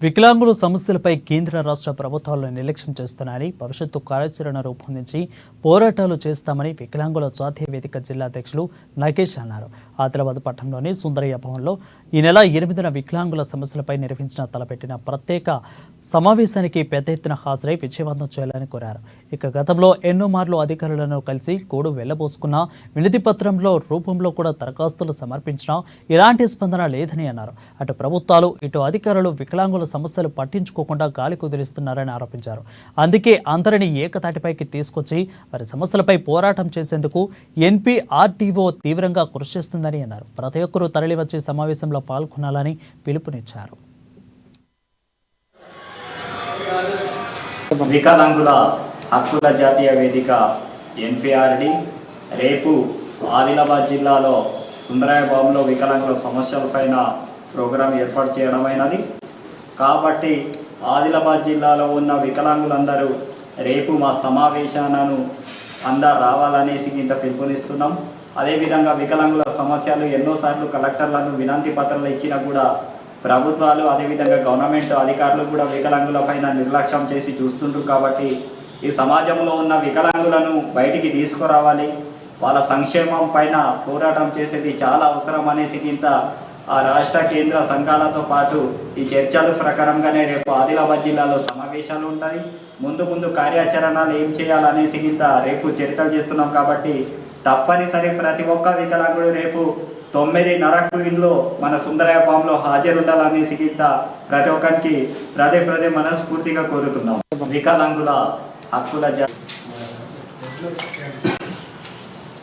వికలాంగుల సమస్యలపై కేంద్ర రాష్ట్ర ప్రభుత్వాలు నిర్లక్ష్యం చేస్తున్నారని భవిష్యత్తు కార్యాచరణ రూపొందించి పోరాటాలు చేస్తామని వికలాంగుల జాతీయ వేదిక జిల్లా అధ్యక్షులు నగేష్ అన్నారు. ఆదిలాబాద్ పట్టణంలోని సుందరయ్య భవన్లో ఈ నెల 8న వికలాంగుల సమస్యలపై నిర్వహించిన తలపెట్టిన ప్రత్యేక సమావేశానికి పెద్ద ఎత్తున హాజరై విజయవంతం చేయాలని కోరారు. ఇక గతంలో ఎన్నో మార్లు అధికారులను కలిసి గోడు వెళ్లబోసుకున్న వినతి పత్రంలో రూపంలో కూడా దరఖాస్తులు సమర్పించినా ఎలాంటి స్పందన లేదని అన్నారు. అటు ప్రభుత్వాలు ఇటు అధికారులు వికలాంగుల సమస్యలు పట్టించుకోకుండా గాలి కుదిరిస్తున్నారని ఆరోపించారు. అందుకే అందరినీ ఏకతాటిపైకి తీసుకొచ్చి వారి సమస్యలపై పోరాటం చేసేందుకు ఎన్పీఆర్టీఓ తీవ్రంగా కృషి చేస్తుందని అన్నారు. ప్రతి ఒక్కరూ తరలివచ్చి సమావేశంలో పాల్గొనాలని పిలుపునిచ్చారు. వికలాంగుల హక్కుల జాతీయ వేదిక ఎన్పీఆర్డి రేపు ఆదిలాబాద్ జిల్లాలో సుందరయ్య భవన్లో వికలాంగుల సమస్యలపైన ప్రోగ్రాం ఏర్పాటు చేయడమైనది. కాబట్టి ఆదిలాబాద్ జిల్లాలో ఉన్న వికలాంగులందరూ రేపు మా సమావేశాలను అందరు రావాలనేసి ఇంత పిలుపునిస్తున్నాం. అదేవిధంగా వికలాంగుల సమస్యలు ఎన్నోసార్లు కలెక్టర్లను వినతి పత్రాలు ఇచ్చినా కూడా ప్రభుత్వాలు అదేవిధంగా గవర్నమెంట్ అధికారులు కూడా వికలాంగుల పైన నిర్లక్ష్యం చేసి చూస్తుంటారు. కాబట్టి ఈ సమాజంలో ఉన్న వికలాంగులను బయటికి తీసుకురావాలి, వాళ్ళ సంక్షేమం పైన పోరాటం చేసేది చాలా అవసరం అనేసి ఇంత ఆ రాష్ట్ర కేంద్ర సంఘాలతో పాటు ఈ చర్చల ప్రకారంగానే రేపు ఆదిలాబాద్ జిల్లాలో సమావేశాలు ఉంటాయి. ముందు కార్యాచరణలు ఏం చేయాలనేసి ఇంత రేపు చర్చలు చేస్తున్నాం. కాబట్టి తప్పనిసరి ప్రతి ఒక్క వికలాంగుడు రేపు 9:30కు ఇంట్లో మన సుందరయ్య భవన్లో హాజరుండాలనేసి ఇంత ప్రతి ఒక్కరికి ప్రదే మనస్ఫూర్తిగా కోరుతున్నాం. వికలాంగుల హక్కుల